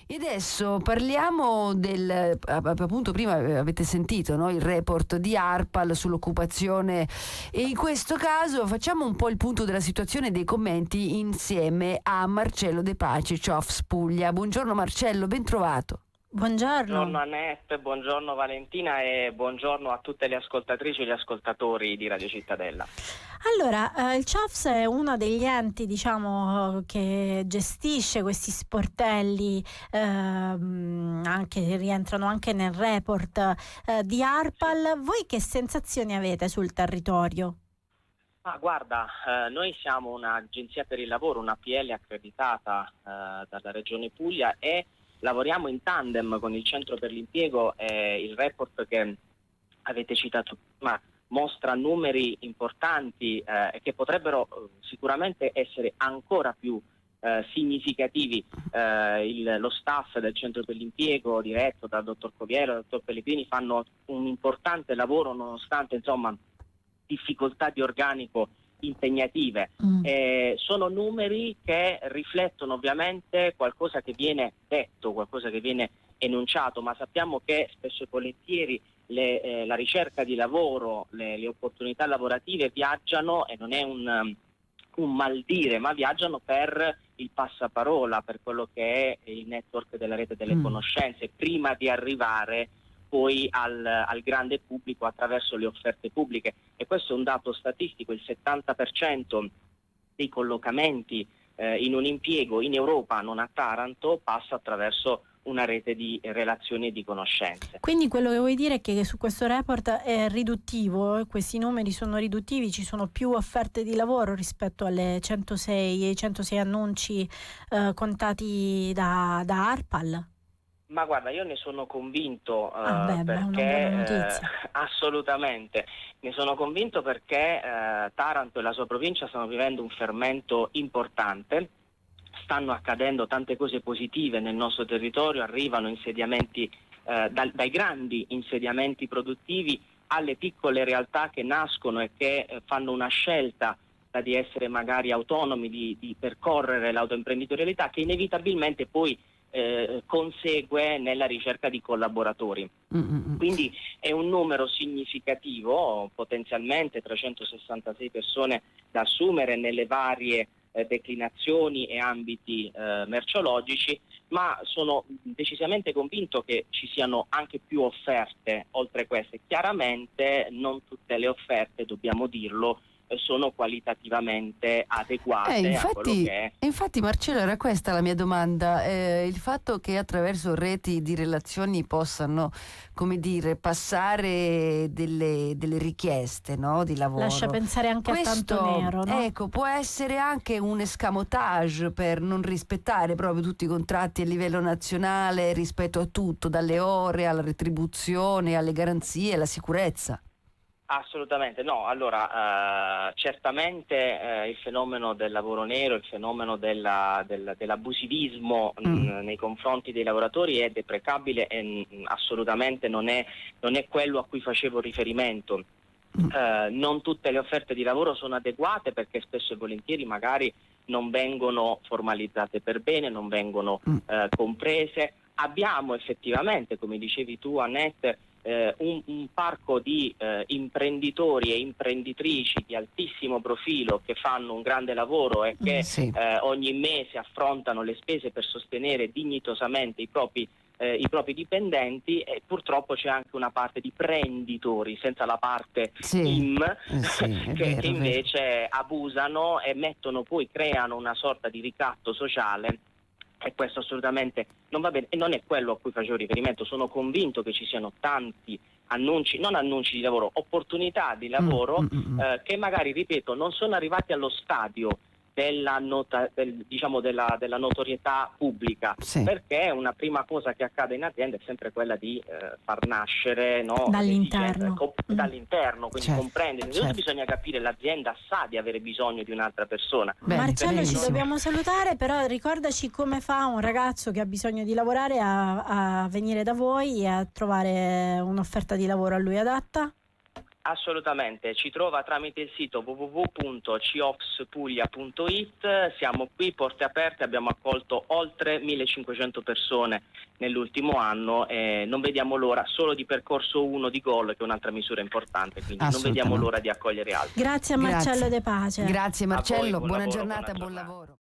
E adesso parliamo appunto prima avete sentito, no, il report di ARPAL sull'occupazione, e in questo caso facciamo un po' il punto della situazione e dei commenti insieme a Marcello De Pace, CIOFS Puglia. Buongiorno Marcello, ben trovato. Buongiorno Annette, buongiorno Valentina e buongiorno a tutte le ascoltatrici e gli ascoltatori di Radio Cittadella. Allora, il CIOFS è uno degli enti, che gestisce questi sportelli, che rientrano anche nel report di ARPAL. Voi che sensazioni avete sul territorio? Guarda, noi siamo un'agenzia per il lavoro, una PL accreditata dalla Regione Puglia e lavoriamo in tandem con il Centro per l'Impiego. Il report che avete citato prima mostra numeri importanti che potrebbero sicuramente essere ancora più significativi. Lo staff del Centro per l'Impiego, diretto dal dottor Coviero e dal dottor Pellegrini, fanno un importante lavoro nonostante difficoltà di organico impegnative. Sono numeri che riflettono ovviamente qualcosa che viene detto, qualcosa che viene enunciato, ma sappiamo che spesso e volentieri la ricerca di lavoro, le opportunità lavorative viaggiano, e non è un maldire, ma viaggiano per il passaparola, per quello che è il network della rete delle conoscenze, prima di arrivare poi al grande pubblico attraverso le offerte pubbliche. E questo è un dato statistico: il 70% dei collocamenti in un impiego in Europa, non a Taranto, passa attraverso una rete di relazioni e di conoscenze. Quindi quello che vuoi dire è che su questo report è riduttivo, questi numeri sono riduttivi, ci sono più offerte di lavoro rispetto alle 106 annunci contati da ARPAL? Ma guarda, io ne sono convinto perché assolutamente, ne sono convinto perché Taranto e la sua provincia stanno vivendo un fermento importante, stanno accadendo tante cose positive nel nostro territorio, arrivano insediamenti dai grandi insediamenti produttivi alle piccole realtà che nascono e che fanno una scelta di essere magari autonomi, di percorrere l'autoimprenditorialità, che inevitabilmente poi consegue nella ricerca di collaboratori. Quindi è un numero significativo, potenzialmente 366 persone da assumere nelle varie declinazioni e ambiti merceologici, ma sono decisamente convinto che ci siano anche più offerte oltre queste. Chiaramente non tutte le offerte, dobbiamo dirlo, sono qualitativamente adeguate a quello che è. Infatti Marcello, era questa la mia domanda, il fatto che attraverso reti di relazioni possano, come dire, passare delle richieste, no, di lavoro. Lascia pensare anche a tanto nero, no? Ecco, può essere anche un escamotage per non rispettare proprio tutti i contratti a livello nazionale rispetto a tutto, dalle ore alla retribuzione, alle garanzie, alla sicurezza. Assolutamente no. Allora, certamente il fenomeno del lavoro nero, il fenomeno dell'abusivismo nei confronti dei lavoratori è deprecabile e assolutamente non è quello a cui facevo riferimento. Non tutte le offerte di lavoro sono adeguate perché spesso e volentieri magari non vengono formalizzate per bene, non vengono comprese. Abbiamo effettivamente, come dicevi tu Annette, un parco di imprenditori e imprenditrici di altissimo profilo che fanno un grande lavoro e che ogni mese affrontano le spese per sostenere dignitosamente i propri dipendenti, e purtroppo c'è anche una parte di prenditori senza la parte IM che invece abusano e creano una sorta di ricatto sociale. E questo assolutamente non va bene e non è quello a cui facevo riferimento. Sono convinto che ci siano tanti non annunci di lavoro, opportunità di lavoro che magari, ripeto, non sono arrivati allo stadio della notorietà pubblica, perché una prima cosa che accade in azienda è sempre quella di far nascere dall'interno, quindi comprendere. Bisogna capire, l'azienda sa di avere bisogno di un'altra persona. Marcello, ci dobbiamo salutare, però ricordaci come fa un ragazzo che ha bisogno di lavorare a venire da voi e a trovare un'offerta di lavoro a lui adatta. Assolutamente, ci trova tramite il sito www.ciops.puglia.it. Siamo qui, porte aperte, abbiamo accolto oltre 1500 persone nell'ultimo anno e non vediamo l'ora solo di percorso 1 di gol, che è un'altra misura importante, quindi non vediamo l'ora di accogliere altri. Grazie a Marcello De Pace. Grazie Marcello, buon buona lavoro, giornata, buona buon giornata. lavoro.